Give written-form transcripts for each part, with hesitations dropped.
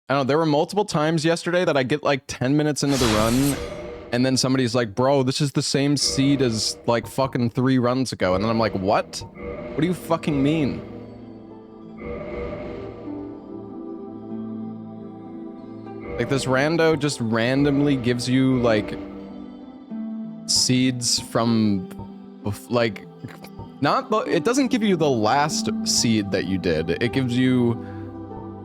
I don't know, there were multiple times yesterday that I get like 10 minutes into the run, and then somebody's like, bro, this is the same seed as like fucking 3 runs ago. And then I'm like, what? What do you fucking mean? Like this rando just randomly gives you like seeds from like, not the, it doesn't give you the last seed that you did. It gives you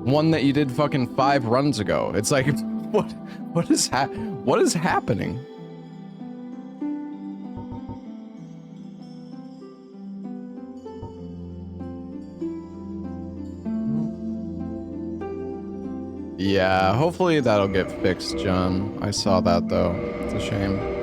one that you did fucking 5 runs ago. It's like, what is happening? Yeah, hopefully that'll get fixed, John. I saw that though. It's a shame.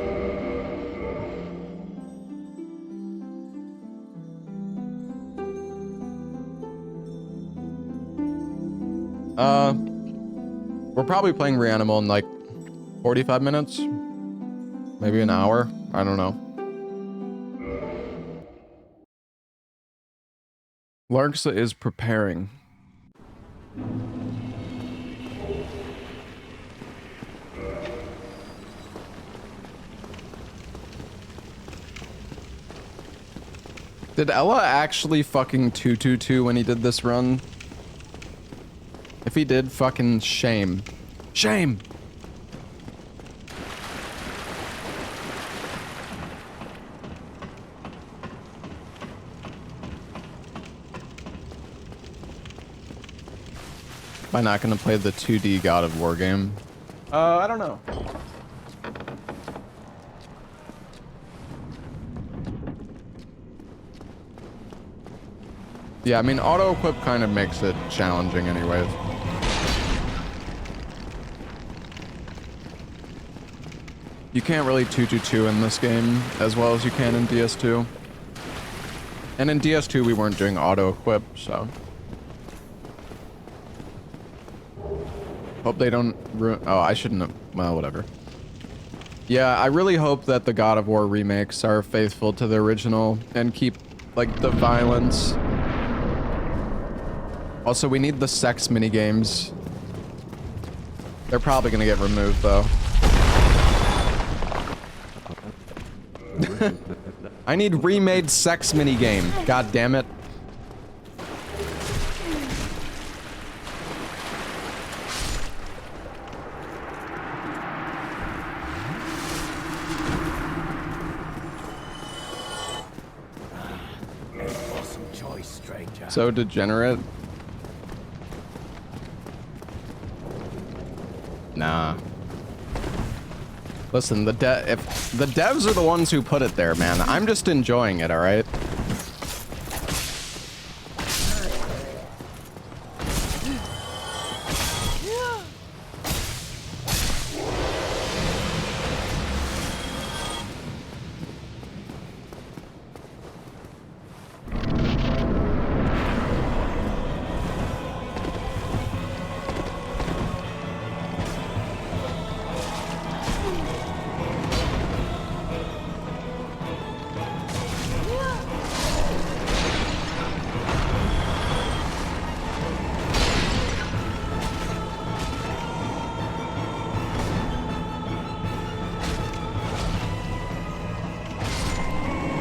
We're probably playing Reanimal in like 45 minutes, maybe an hour. I don't know. Larksa is preparing. Did Ella actually fucking 222 when he did this run? If he did, fucking shame. Shame! Am I not gonna play the 2D God of War game? I don't know. Yeah, I mean, auto-equip kind of makes it challenging anyways. You can't really 222 in this game as well as you can in DS2. And in DS2 we weren't doing auto-equip, so... Hope they don't ruin... Oh, I shouldn't have... Well, whatever. Yeah, I really hope that the God of War remakes are faithful to the original and keep, like, the violence. Also, we need the sex minigames. They're probably gonna get removed, though. I need remade sex minigame. God damn it. So degenerate. Nah. Listen, if the devs are the ones who put it there, man, I'm just enjoying it, all right?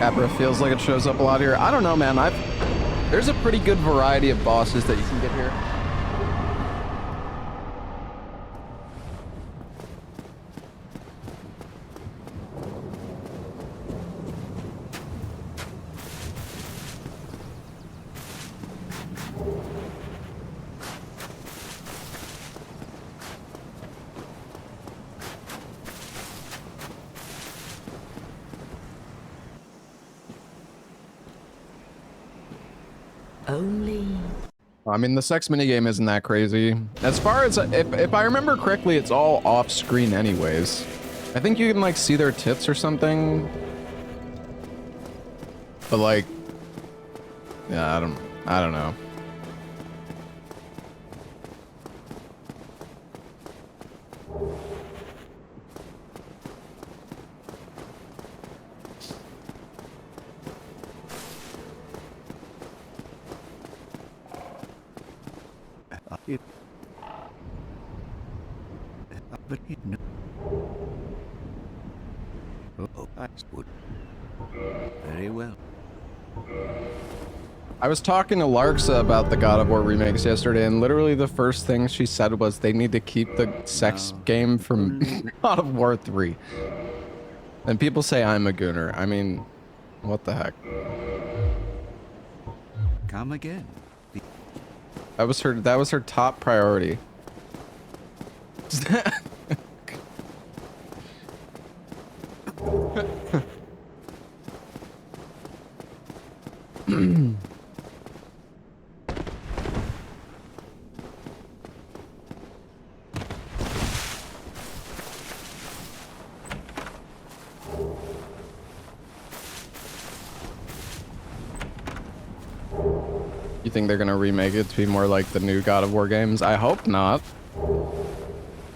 Capra feels like it shows up a lot here. I don't know, man. There's a pretty good variety of bosses that you can get here. I mean, the sex minigame isn't that crazy. As far as, if I remember correctly, it's all off screen anyways. I think you can like see their tits or something. But like, yeah, I don't know. but no. Oh, I would. Very well. I was talking to Larksa about the God of War remakes yesterday, and literally the first thing she said was they need to keep the sex game from God of War 3. And people say I'm a gooner. I mean, what the heck? Come again. That was her top priority. You think they're gonna remake it to be more like the new God of War games? I hope not.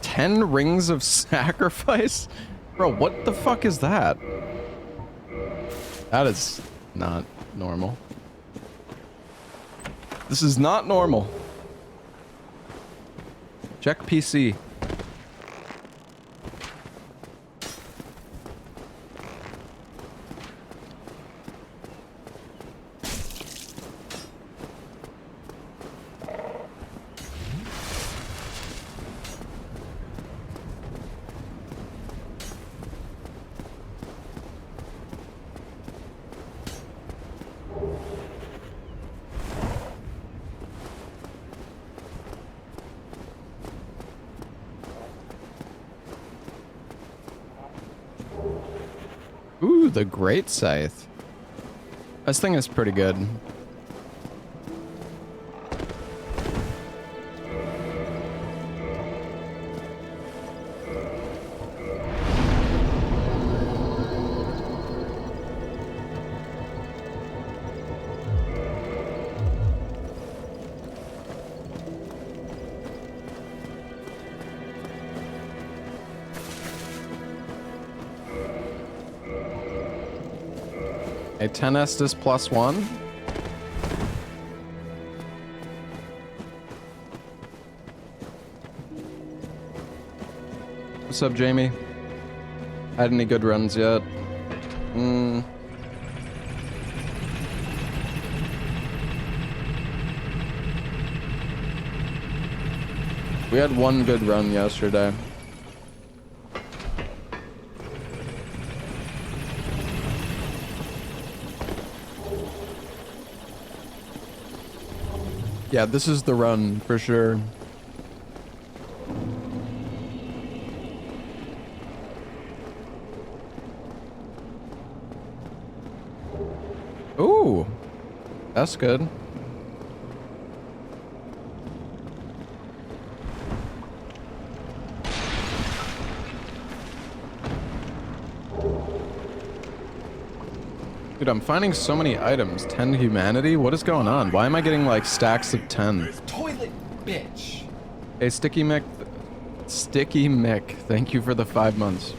10 rings of sacrifice? Bro, what the fuck is that? That is not normal. This is not normal. Check PC. Ooh, the Great Scythe. This thing is pretty good. A 10 Estus +1. What's up, Jamie? Had any good runs yet? We had one good run yesterday. Yeah, this is the run for sure. Ooh, that's good. Dude, I'm finding so many items. 10 humanity? What is going on? Why am I getting like stacks of 10? Toilet bitch. Hey, Sticky Mick, thank you for the 5 months.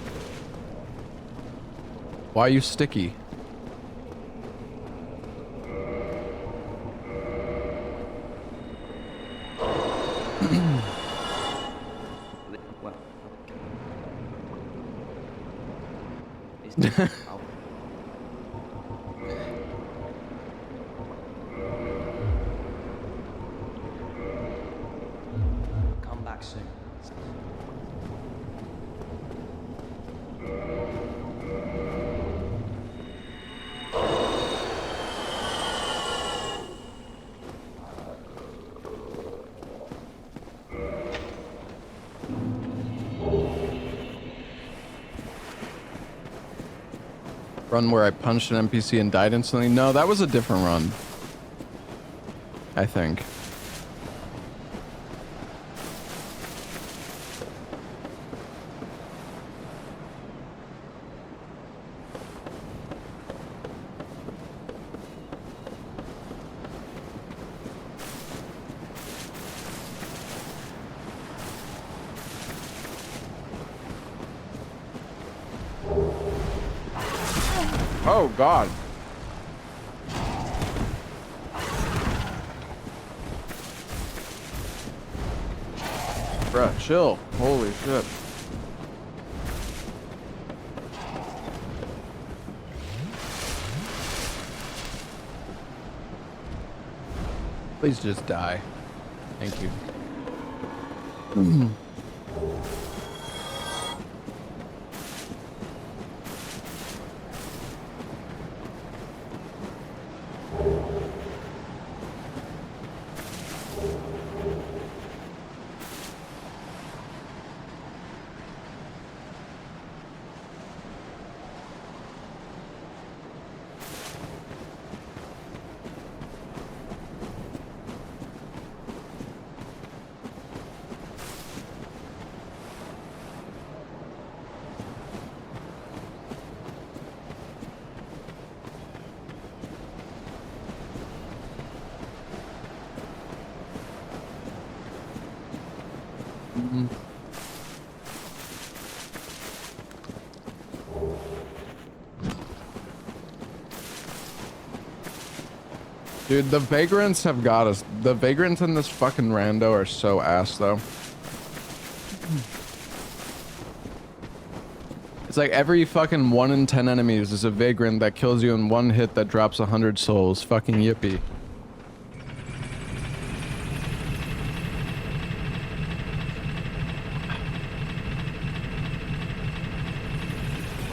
Why are you sticky? Come back soon. Run where I punched an NPC and died instantly? No, that was a different run. I think. Oh, God. Bruh, chill. Holy shit. Please just die. Thank you. Dude, the vagrants have got us. The vagrants in this fucking rando are so ass, though. It's like every fucking 1 in 10 enemies is a vagrant that kills you in one hit that drops 100 souls. Fucking yippee.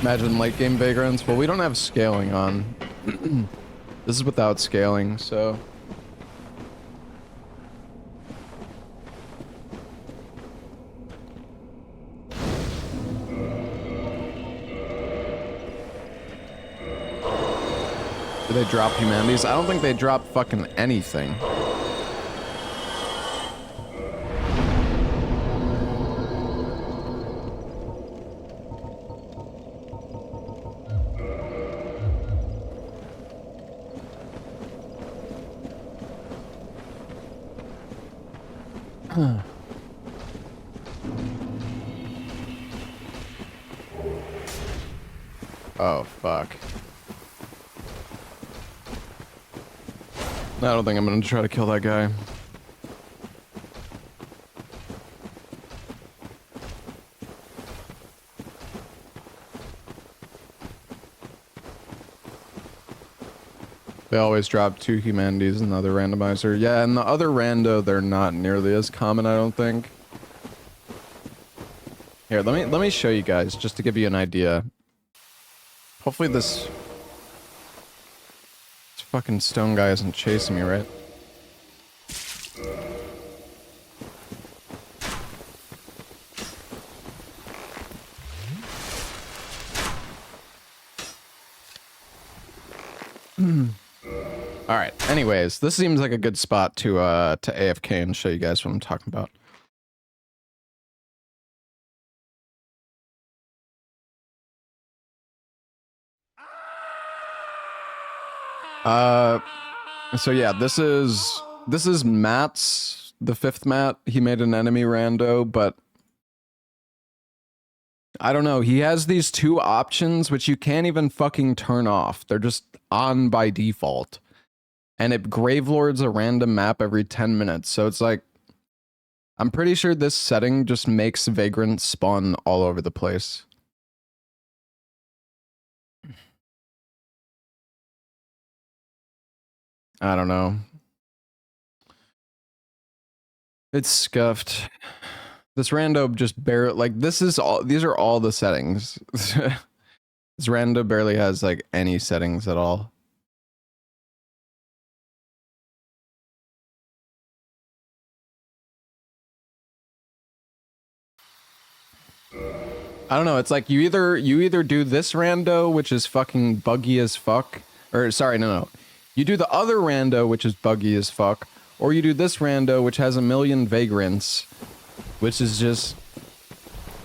Imagine late game vagrants. Well, we don't have scaling on. This is without scaling, so. Do they drop humanities? I don't think they drop fucking anything. Oh, fuck. I don't think I'm gonna try to kill that guy. They always drop 2 humanities in the other randomizer. Yeah, in the other rando, they're not nearly as common, I don't think. Here, let me show you guys, just to give you an idea. Hopefully this fucking stone guy isn't chasing me, right? Alright, anyways, this seems like a good spot to AFK and show you guys what I'm talking about. So yeah, this is Matt's, the 5th Matt. He made an enemy rando, but I don't know. He has these 2 options, which you can't even fucking turn off. They're just on by default. And it Gravelords a random map every 10 minutes. So it's like, I'm pretty sure this setting just makes vagrants spawn all over the place. I don't know. It's scuffed. This rando just barely, like, these are all the settings. This rando barely has, like, any settings at all. I don't know, it's like you either do this rando, which is fucking buggy as fuck, or sorry, no. You do the other rando, which is buggy as fuck, or you do this rando, which has a million vagrants, which is just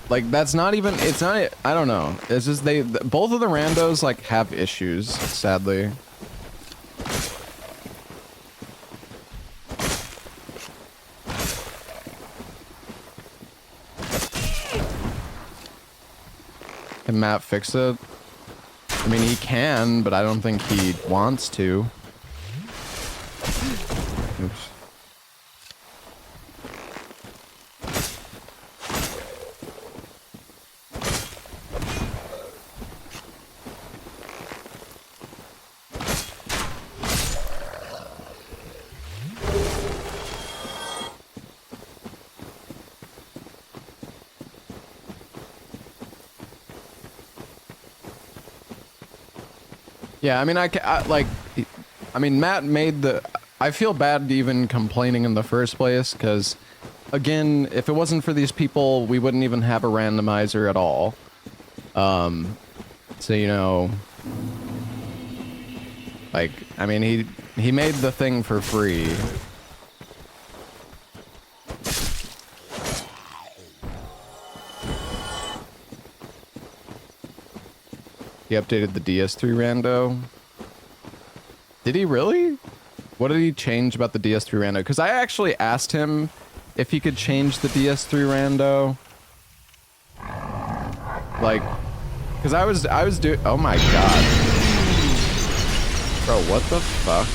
like, that's not even, it's not, I don't know. It's just both of the randos like have issues, sadly. Can Matt fix it? I mean, he can, but I don't think he wants to. Oops. Yeah, I mean, I mean, Matt made the... I feel bad even complaining in the first place, because, again, if it wasn't for these people, we wouldn't even have a randomizer at all. So, you know... Like, I mean, he made the thing for free. He updated the DS3 rando. Did he really? What did he change about the DS3 rando? Because I actually asked him if he could change the DS3 rando. Like, because I was doing... Oh my god. Bro, what the fuck?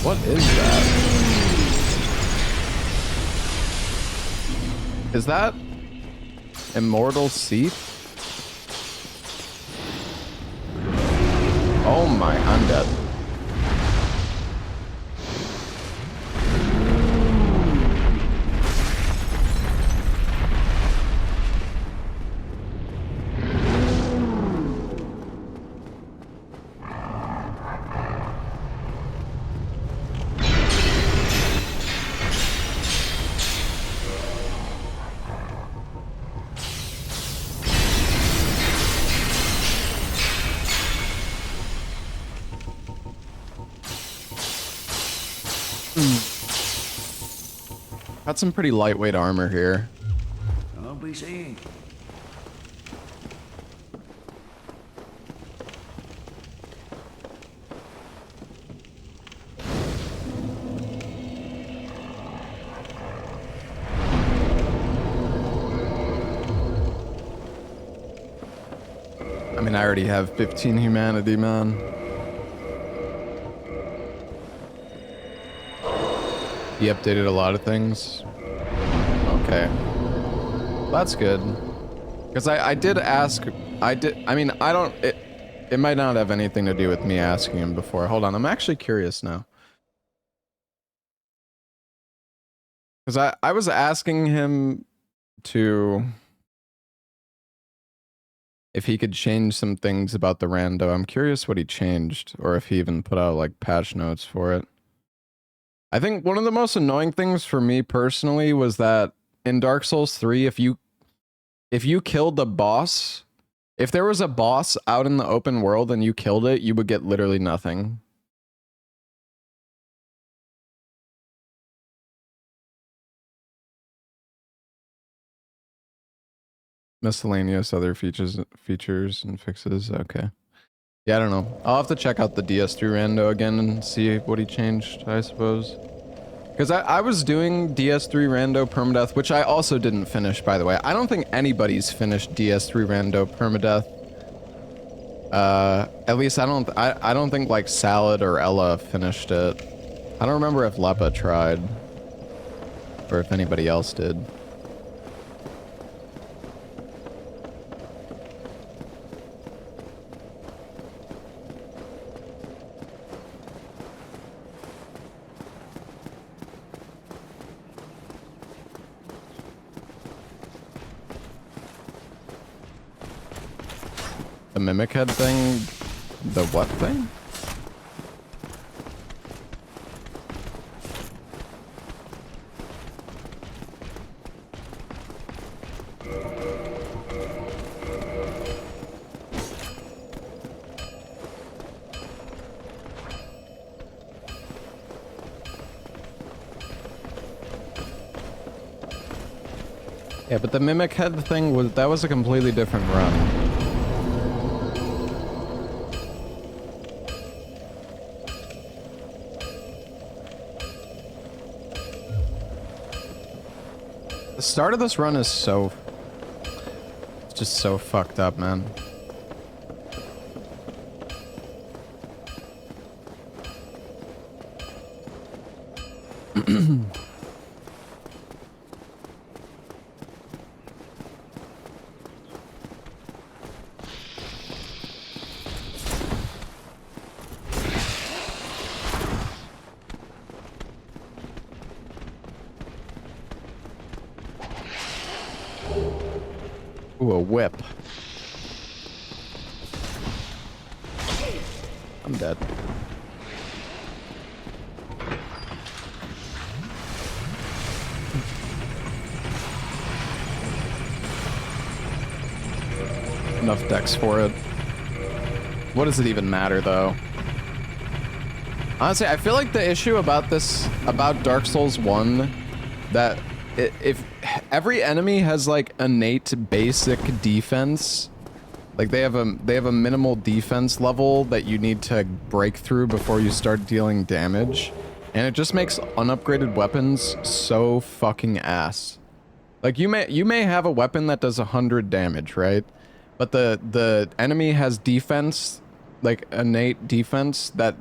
What is that? Is that... Immortal Seat? Oh my, Undead. Got some pretty lightweight armor here. I'll be seeing. I mean, I already have 15 humanity, man. He updated a lot of things. Okay. That's good. Because I did ask... I mean, I don't... It might not have anything to do with me asking him before. Hold on, I'm actually curious now. Because I was asking him to... if he could change some things about the rando. I'm curious what he changed. Or if he even put out, like, patch notes for it. I think one of the most annoying things for me personally was that in Dark Souls 3, if you killed the boss, if there was a boss out in the open world and you killed it, you would get literally nothing. Miscellaneous other features and fixes. Okay. Yeah, I don't know. I'll have to check out the DS3 rando again and see what he changed, I suppose. Because I was doing DS3 rando permadeath, which I also didn't finish, by the way. I don't think anybody's finished DS3 rando permadeath. At least I don't think like Salad or Ella finished it. I don't remember if Lepa tried. Or if anybody else did. The mimic head thing? The what thing? Yeah, but the mimic head thing was a completely different run. The start of this run is so... it's just so fucked up, man. Ooh, a whip. I'm dead. Enough dex for it. What does it even matter, though? Honestly, I feel like the issue about this, about Dark Souls 1, that if every enemy has like innate basic defense, like they have a minimal defense level that you need to break through before you start dealing damage, and it just makes unupgraded weapons so fucking ass. Like you may have a weapon that does 100 damage, right? But the enemy has defense, like innate defense that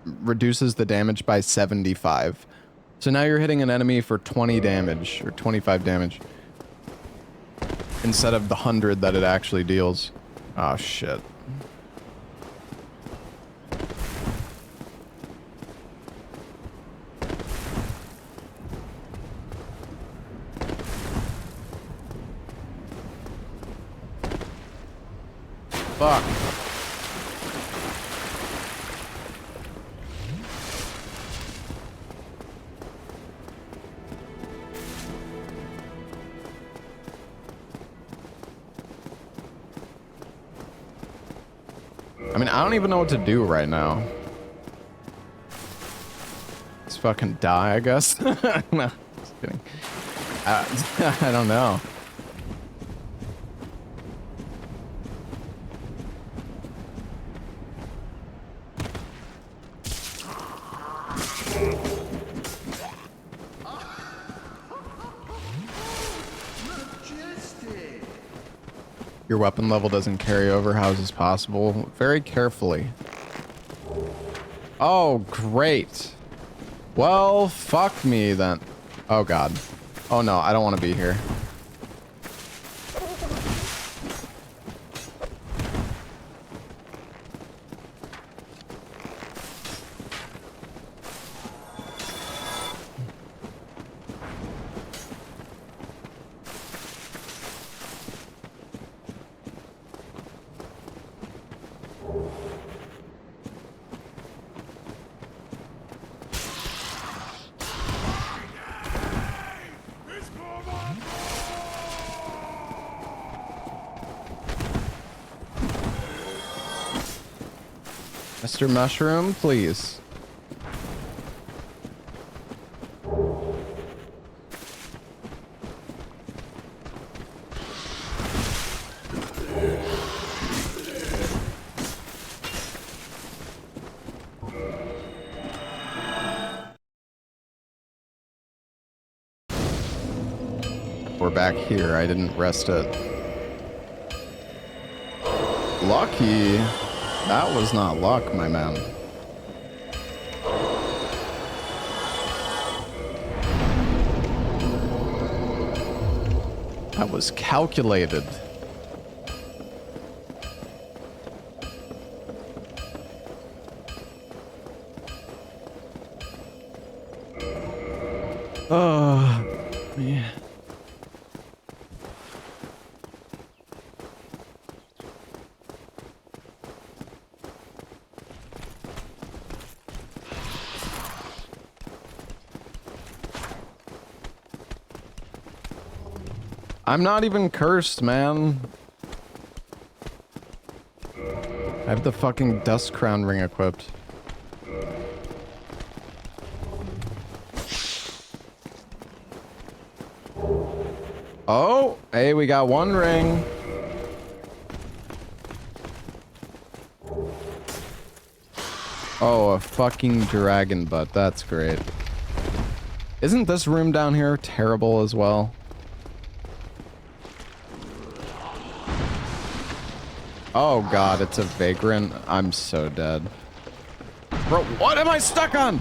reduces the damage by 75. So now you're hitting an enemy for 20 damage or 25 damage instead of the 100 that it actually deals. Oh shit. Fuck. I mean, I don't even know what to do right now. Let's fucking die, I guess. No, just kidding. I don't know. Your weapon level doesn't carry over. How is this possible? Very carefully. Oh, great. Well, fuck me then. Oh god. Oh no, I don't want to be here. Mr. Mushroom, please. We're back here. I didn't rest it. Lucky. That was not luck, my man. That was calculated. Oh, yeah. I'm not even cursed, man. I have the fucking dust crown ring equipped. Oh, hey, we got one ring. Oh, a fucking dragon butt. That's great. Isn't this room down here terrible as well? Oh god, it's a vagrant. I'm so dead. Bro, what am I stuck on?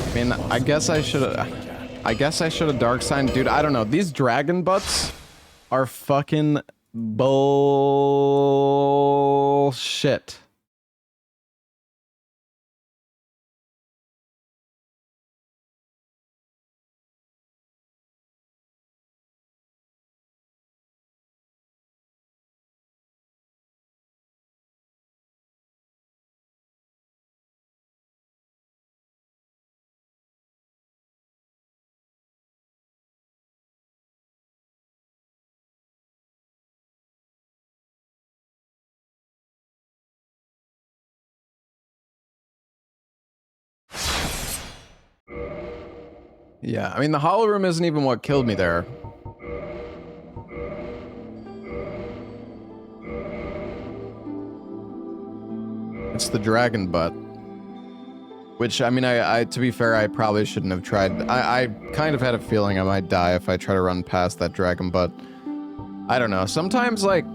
I mean, I guess I should have... I guess I should have dark signed. Dude, I don't know. These dragon butts are fucking bullshit. Yeah, I mean, the hollow room isn't even what killed me there. It's the dragon butt. Which, I mean, to be fair, I probably shouldn't have tried. I kind of had a feeling I might die if I try to run past that dragon butt. I don't know. Sometimes, like,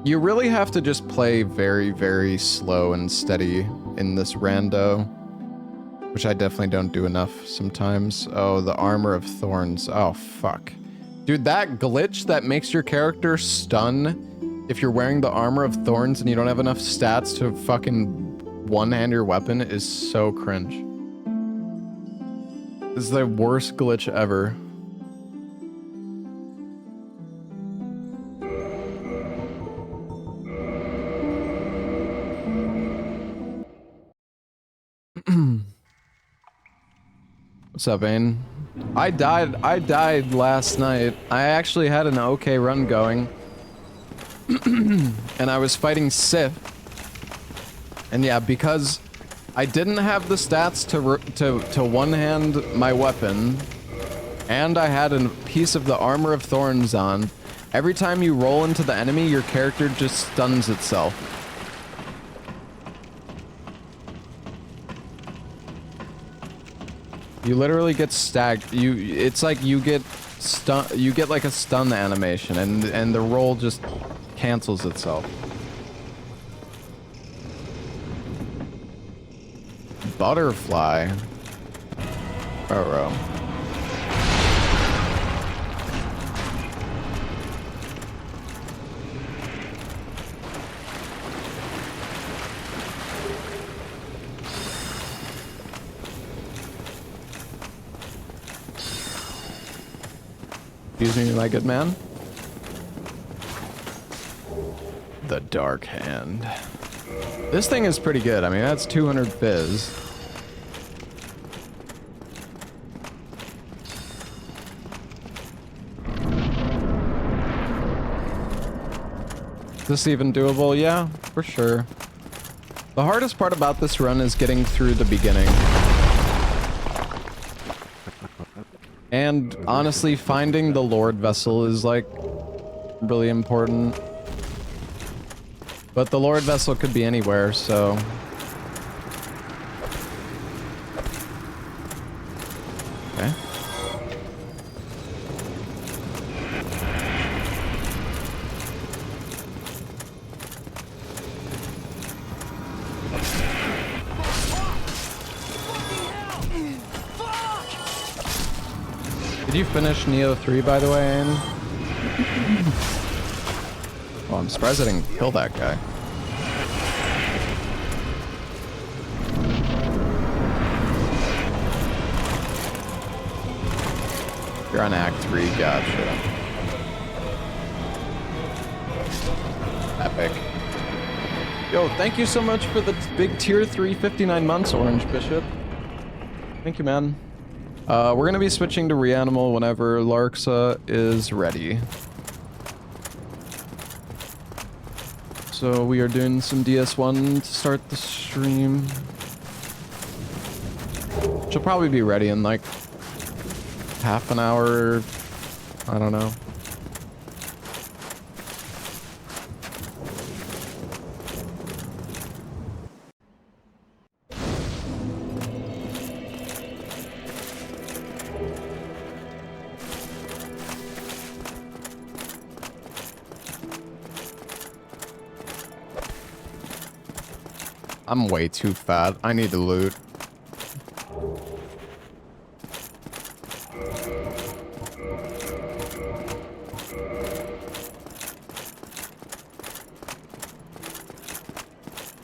you really have to just play very, very slow and steady in this rando. Which I definitely don't do enough sometimes. Oh, the armor of thorns. Oh, fuck. Dude, that glitch that makes your character stun if you're wearing the armor of thorns and you don't have enough stats to fucking one-hand your weapon is so cringe. This is the worst glitch ever. What's up, Ain? I died last night. I actually had an okay run going. And I was fighting Sith. And yeah, because I didn't have the stats to one-hand my weapon, and I had a piece of the armor of thorns on, every time you roll into the enemy, your character just stuns itself. You literally get it's like you get like a stun animation, and the roll just cancels itself. Butterfly. Oh. Excuse me, my good man. The Dark Hand. This thing is pretty good. I mean, that's 200 fizz. Is this even doable? Yeah, for sure. The hardest part about this run is getting through the beginning. And honestly, finding the Lord Vessel is like really important. But the Lord Vessel could be anywhere, so... Okay. Did you finish Neo 3, by the way, Aim? Well, I'm surprised I didn't kill that guy. You're on Act 3, gotcha. Epic. Yo, thank you so much for the big tier 3 59 months, Orange Bishop. Thank you, man. We're gonna be switching to Reanimal whenever Larxa is ready. So we are doing some DS1 to start the stream. She'll probably be ready in like half an hour. I don't know. I'm way too fat. I need to loot.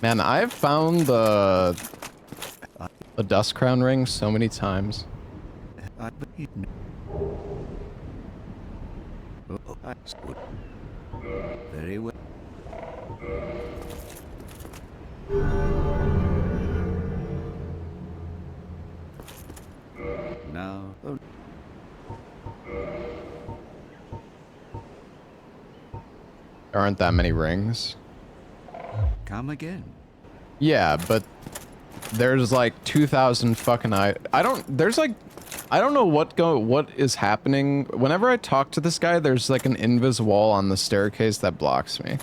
Man, I've found the dust crown ring so many times. Very well. Now, There aren't that many rings. come again. Yeah, but there's like 2,000 fucking there's like, I don't know what is happening. Whenever I talk to this guy, there's like an invis wall on the staircase that blocks me.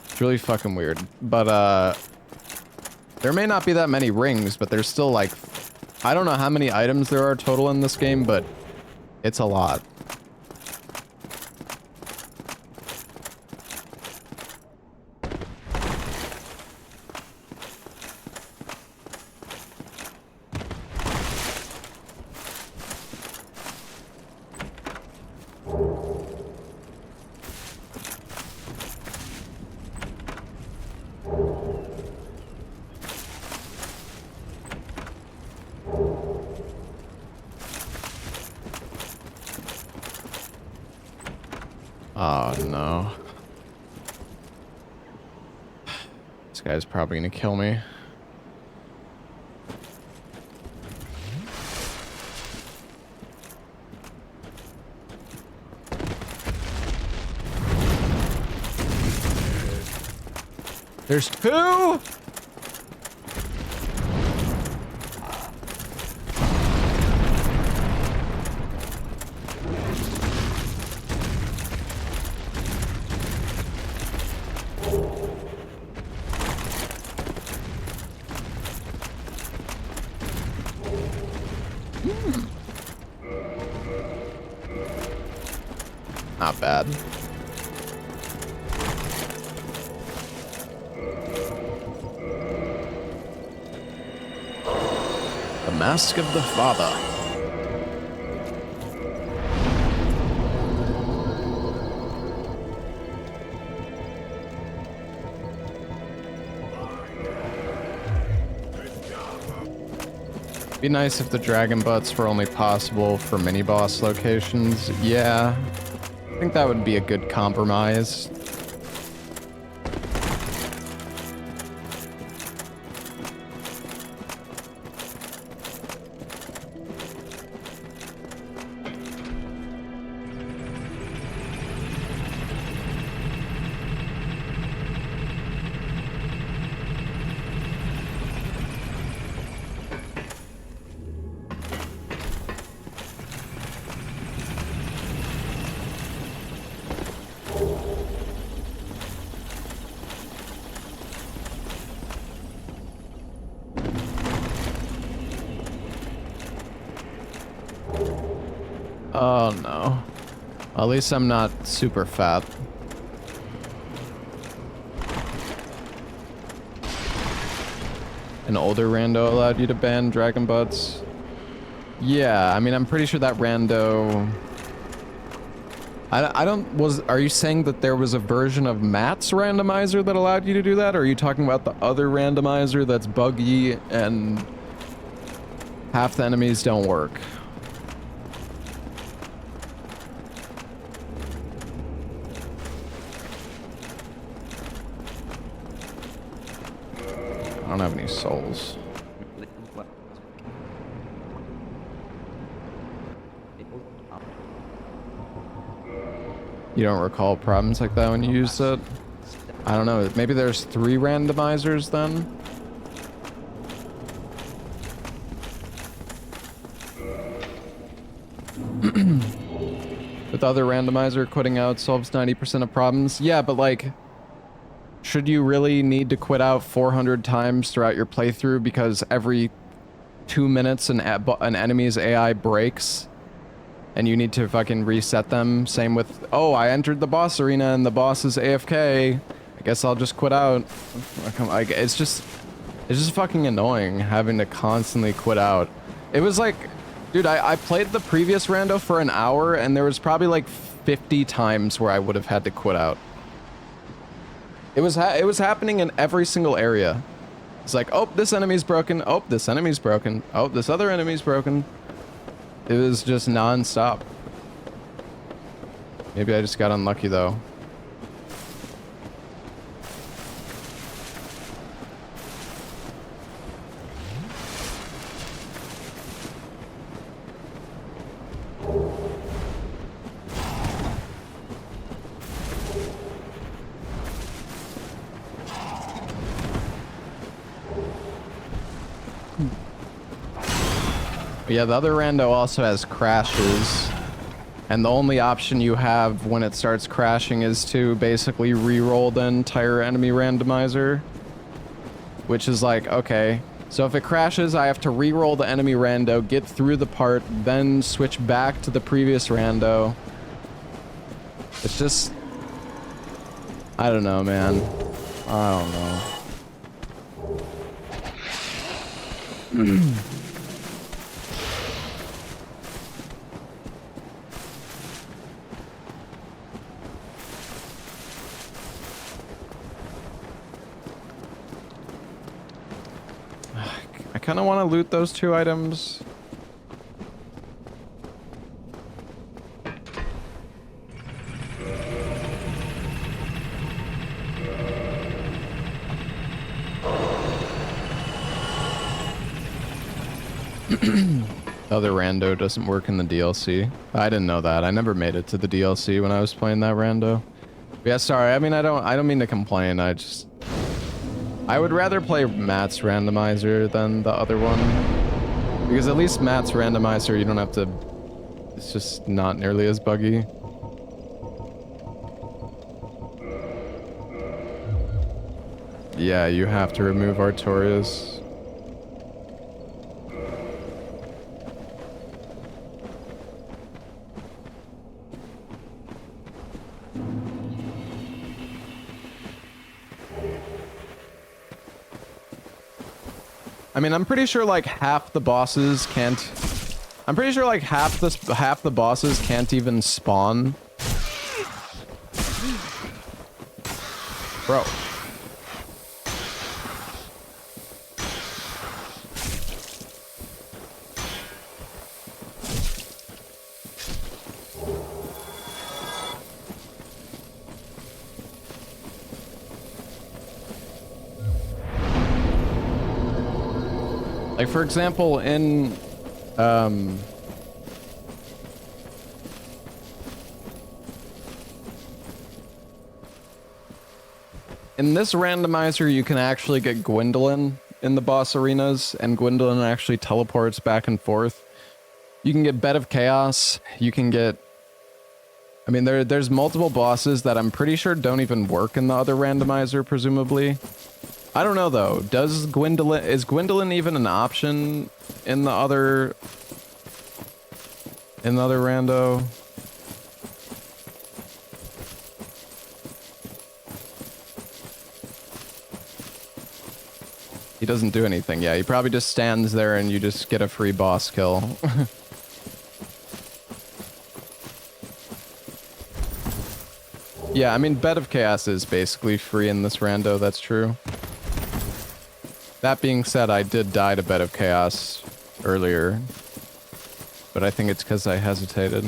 It's really fucking weird. But, there may not be that many rings, but there's still like, I don't know how many items there are total in this game, but it's a lot. Oh no. This guy's probably gonna kill me. There's two? Not bad. The Mask of the Father. Be nice if the dragon butts were only possible for mini-boss locations. Yeah, I think that would be a good compromise. Oh no. At least I'm not super fat. An older rando allowed you to ban dragon butts? Yeah, I mean, I'm pretty sure that rando... Are you saying that there was a version of Matt's randomizer that allowed you to do that? Or are you talking about the other randomizer that's buggy and half the enemies don't work? I don't have any souls. You don't recall problems like that when you used it? I don't know. Maybe there's 3 randomizers then? With other randomizer, quitting out solves 90% of problems. Yeah, but like, should you really need to quit out 400 times throughout your playthrough because every 2 minutes an enemy's AI breaks and you need to fucking reset them? Same with, oh, I entered the boss arena and the boss is AFK. I guess I'll just quit out. Like, it's just fucking annoying having to constantly quit out. It was like, dude, I played the previous rando for an hour and there was probably like 50 times where I would have had to quit out. It was happening in every single area. It's like, oh, this enemy's broken. Oh, this enemy's broken. Oh, this other enemy's broken. It was just non-stop. Maybe I just got unlucky though. But yeah, the other rando also has crashes. And the only option you have when it starts crashing is to basically re-roll the entire enemy randomizer. Which is like, okay, so if it crashes, I have to re-roll the enemy rando, get through the part, then switch back to the previous rando. It's just... I don't know, man. I don't know. I kind of want to loot those 2 items. Other rando doesn't work in the DLC. I didn't know that. I never made it to the DLC when I was playing that rando. Yeah, sorry. I mean, I don't mean to complain. I would rather play Matt's randomizer than the other one. Because at least Matt's randomizer, you don't have to... It's just not nearly as buggy. Yeah, you have to remove Artorias. I mean, I'm pretty sure like half the bosses can't... I'm pretty sure like half the bosses can't even spawn. Bro. Like, for example, in, in this randomizer, you can actually get Gwendolyn in the boss arenas, and Gwendolyn actually teleports back and forth. You can get Bed of Chaos, you can get... I mean, there's multiple bosses that I'm pretty sure don't even work in the other randomizer, presumably. I don't know though. Is Gwendolyn even an option in the other rando? He doesn't do anything. Yeah, he probably just stands there and you just get a free boss kill. Yeah, I mean, Bed of Chaos is basically free in this rando, that's true. That being said, I did die to Bed of Chaos earlier, but I think it's because I hesitated.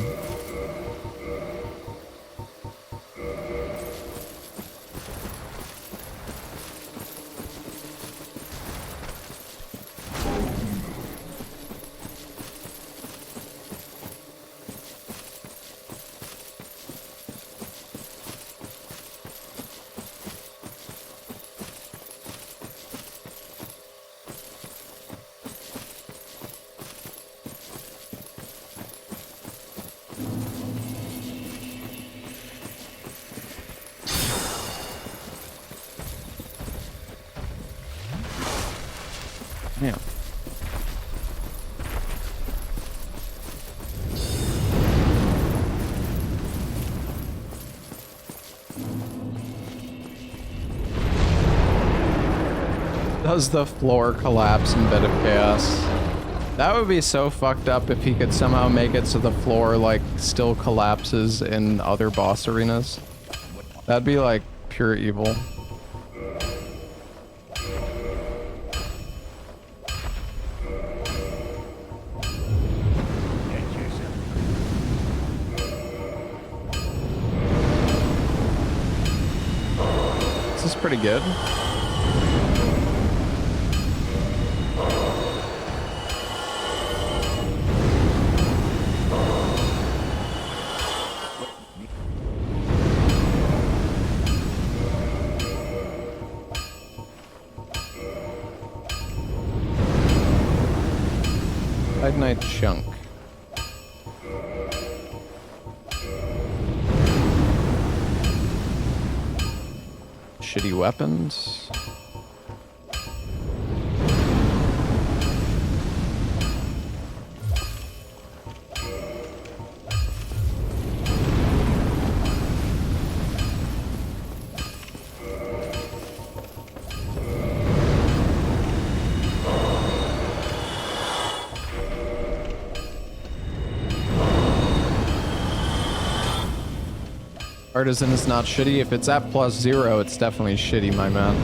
Yeah. Does the floor collapse in Bed of Chaos? That would be so fucked up if he could somehow make it so the floor, like, still collapses in other boss arenas. That'd be, like, pure evil. pretty good. Ignite chunk. Shitty weapons. Artisan is not shitty. If it's at +0, it's definitely shitty, my man.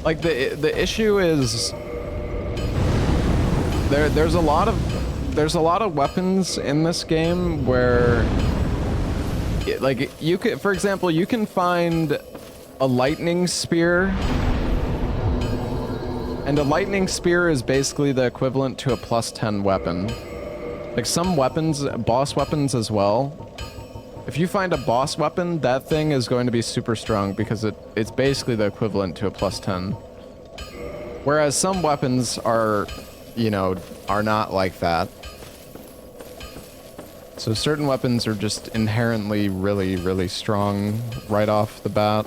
Like the issue is there's a lot of weapons in this game where, like, you could, for example, you can find a lightning spear, and a lightning spear is basically the equivalent to a +10 weapon. Like, some weapons, boss weapons as well, if you find a boss weapon, that thing is going to be super strong because it's basically the equivalent to a +10. Whereas some weapons are, you know, are not like that. So certain weapons are just inherently really, really strong right off the bat.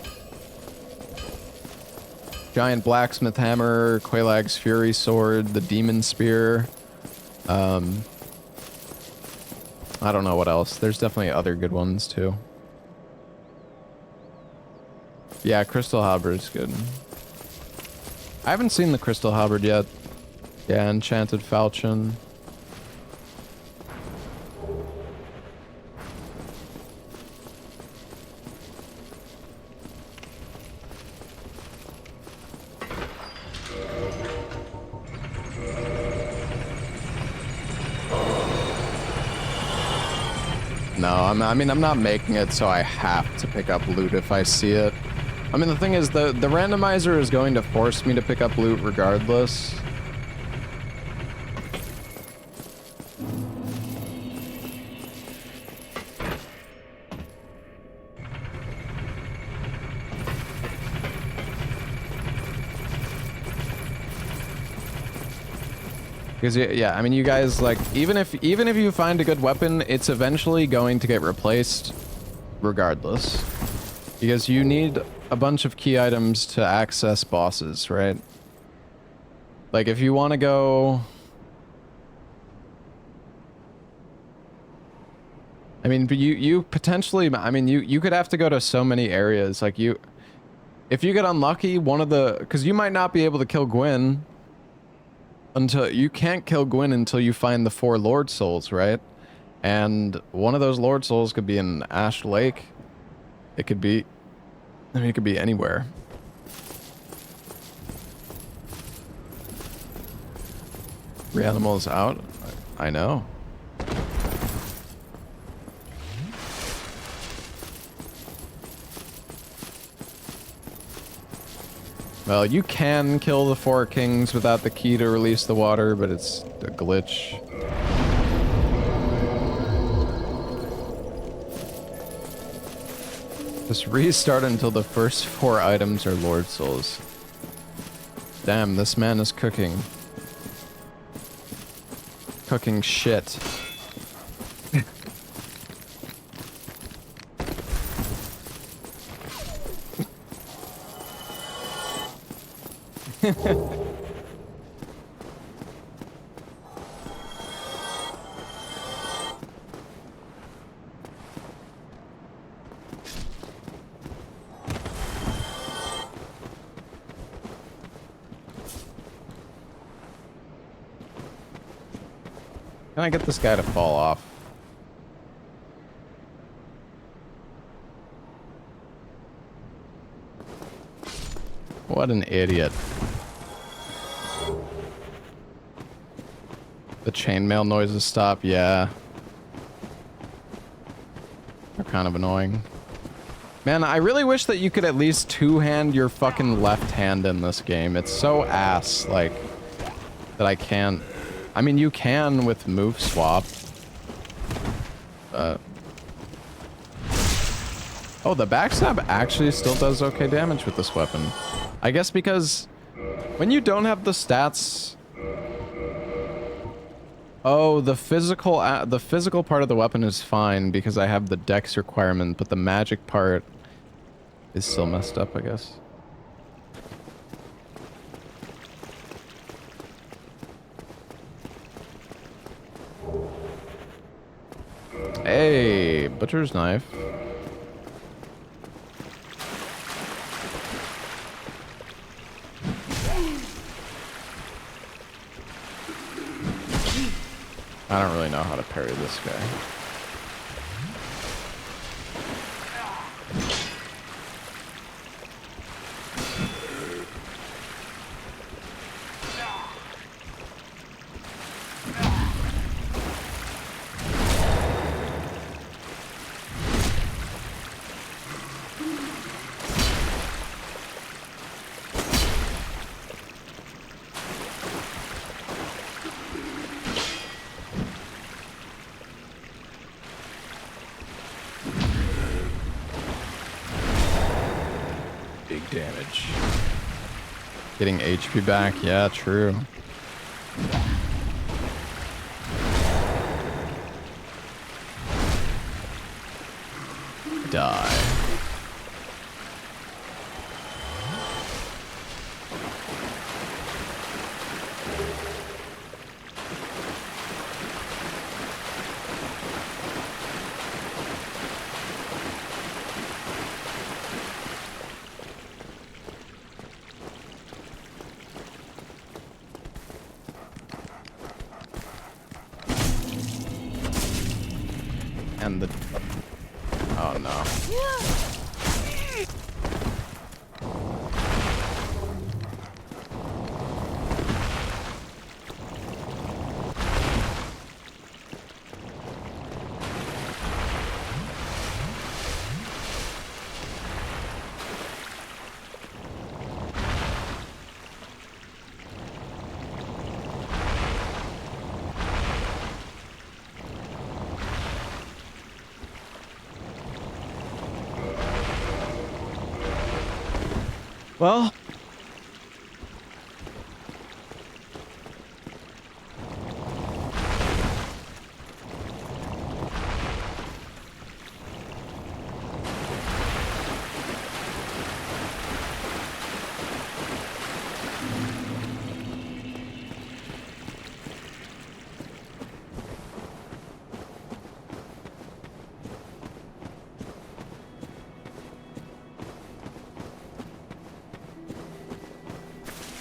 Giant blacksmith hammer, Quelaag's fury sword, the demon spear. I don't know what else. There's definitely other good ones too. Yeah, crystal halberd is good. I haven't seen the crystal halberd yet. Yeah, enchanted falchion. No, I mean, I'm not making it so I have to pick up loot if I see it. I mean, the thing is, the randomizer is going to force me to pick up loot regardless. Because yeah, I mean, you guys, like, even if you find a good weapon, it's eventually going to get replaced regardless. Because you need a bunch of key items to access bosses, right? Like, if you want to go... I mean, you potentially, I mean, you could have to go to so many areas. Like, if you get unlucky, one of the... Because you might not be able to kill Gwyn until... You can't kill Gwyn until you find the 4 Lord Souls, right? And one of those Lord Souls could be in Ash Lake. It could be... I mean, it could be anywhere. Reanimal's out? I know. Well, you can kill the 4 kings without the key to release the water, but it's a glitch. Just restart until the first 4 items are Lord Souls. Damn, this man is cooking. Cooking shit. Can I get this guy to fall off? What an idiot. The chainmail noises stop, yeah. They're kind of annoying. Man, I really wish that you could at least two-hand your fucking left hand in this game. It's so ass, like, that I can't. I mean, you can with move swap. Oh, the backstab actually still does okay damage with this weapon. I guess because when you don't have the stats... Oh, the physical part of the weapon is fine because I have the dex requirement, but the magic part is still messed up, I guess. Hey, butcher's knife. I don't really know how to parry this guy. Damage. Getting HP back, yeah, true. Die. And the... Oh no. Well,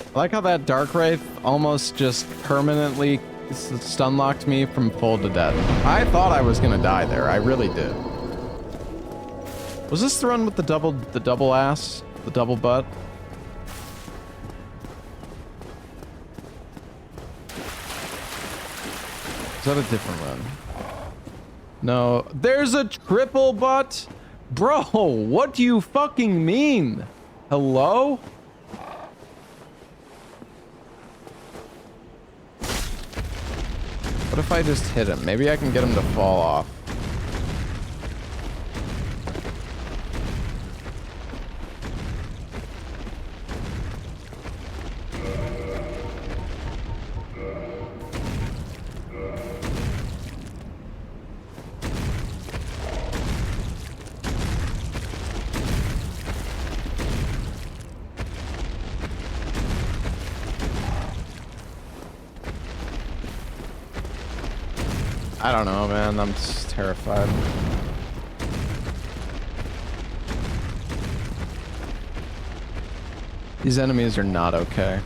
I like how that Dark Wraith almost just permanently stun-locked me from full to death. I thought I was gonna die there. I really did. Was this the run with the double ass? The double butt? Is that a different run? No. There's a triple butt? Bro, what do you fucking mean? Hello? What if I just hit him? Maybe I can get him to fall off. I don't know, man. I'm just terrified. These enemies are not okay.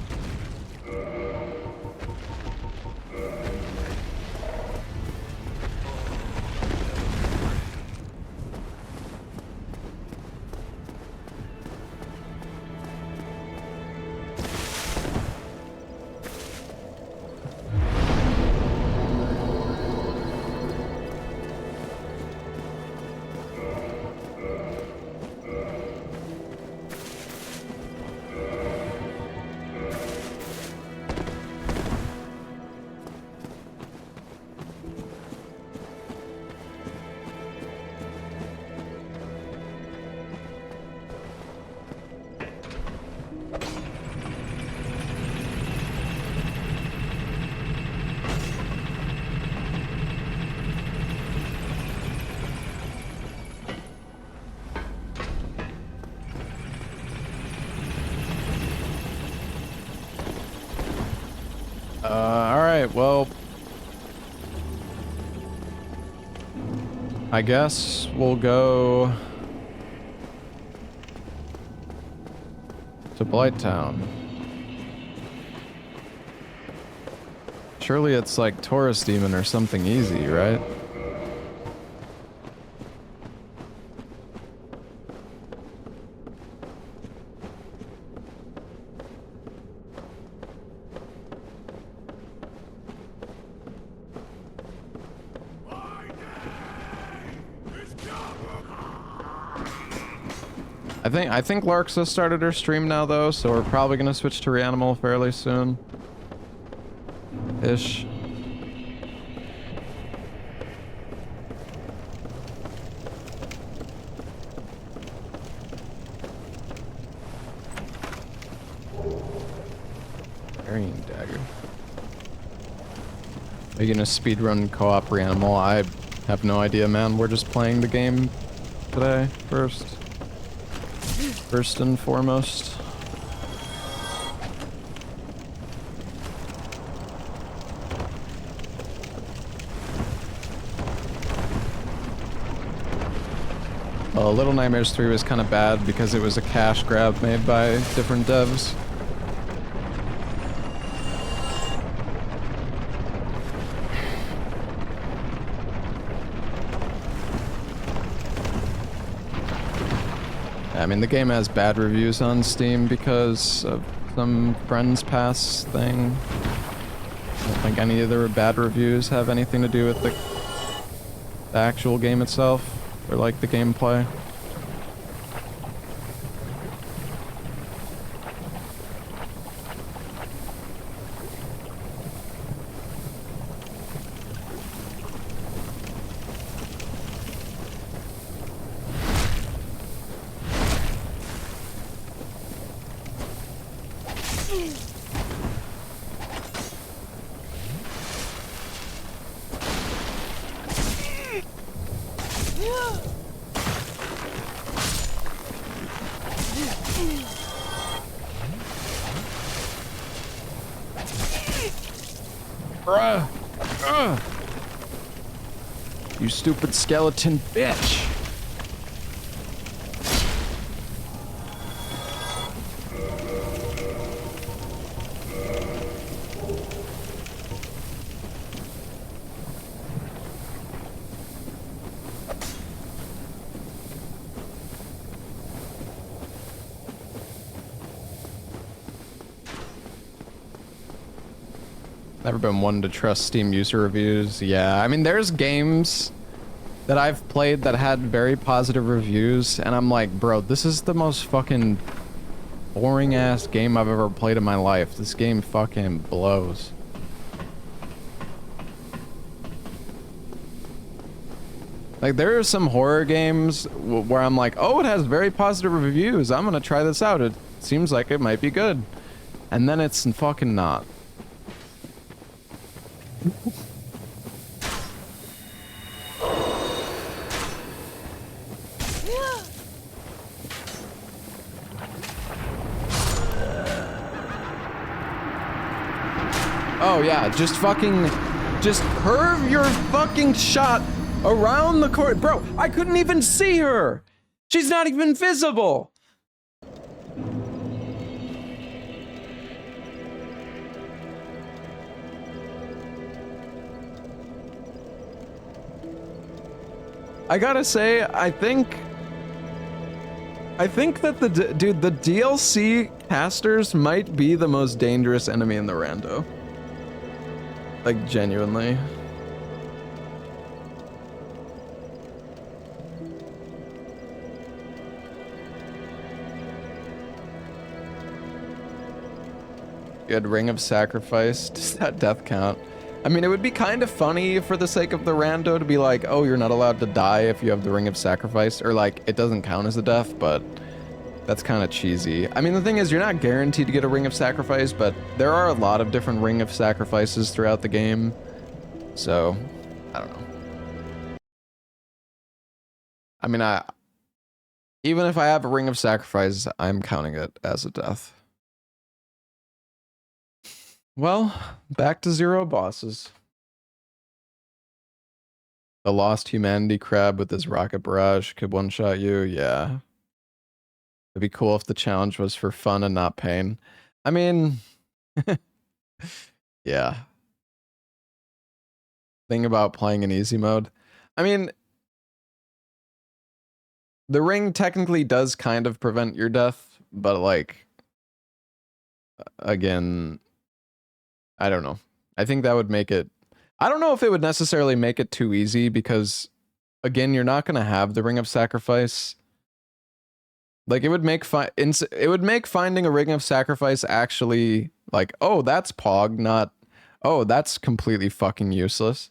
Alright, well... I guess we'll go... to Blighttown. Surely it's like Taurus Demon or something easy, right? I think Larksa started her stream now though, so we're probably gonna switch to Reanimal fairly soon. Ish. Carrying dagger. Are you gonna speedrun co-op Reanimal? I have no idea, man. We're just playing the game today first and foremost. Little Nightmares 3 was kind of bad because it was a cash grab made by different devs. I mean, the game has bad reviews on Steam because of some Friends Pass thing. I don't think any of the bad reviews have anything to do with the actual game itself, or like the gameplay. You stupid skeleton bitch! Never been one to trust Steam user reviews. Yeah, I mean, there's games that I've played that had very positive reviews, and I'm like, bro, this is the most fucking boring ass game I've ever played in my life. This game fucking blows. Like, there are some horror games where I'm like, oh, it has very positive reviews. I'm gonna try this out. It seems like it might be good. And then it's fucking not. Oh yeah, just curve your fucking shot around the court. Bro, I couldn't even see her. She's not even visible. I gotta say, I think that the DLC casters might be the most dangerous enemy in the rando. Like, genuinely. Good Ring of Sacrifice. Does that death count? I mean, it would be kind of funny for the sake of the rando to be like, oh, you're not allowed to die if you have the Ring of Sacrifice, or like, it doesn't count as a death, but that's kind of cheesy. I mean, the thing is, you're not guaranteed to get a Ring of Sacrifice, but there are a lot of different Ring of Sacrifices throughout the game, so, I don't know. I mean, even if I have a Ring of Sacrifice, I'm counting it as a death. Well, back to 0 bosses. The lost humanity crab with his rocket barrage could one-shot you. Yeah. It'd be cool if the challenge was for fun and not pain. I mean, yeah. Thing about playing in easy mode. I mean, the ring technically does kind of prevent your death, but like, again, I don't know. I think that would make it, I don't know if it would necessarily make it too easy because, again, you're not going to have the Ring of Sacrifice. Like, it would make finding a Ring of Sacrifice actually like, oh, that's Pog, not, oh, that's completely fucking useless.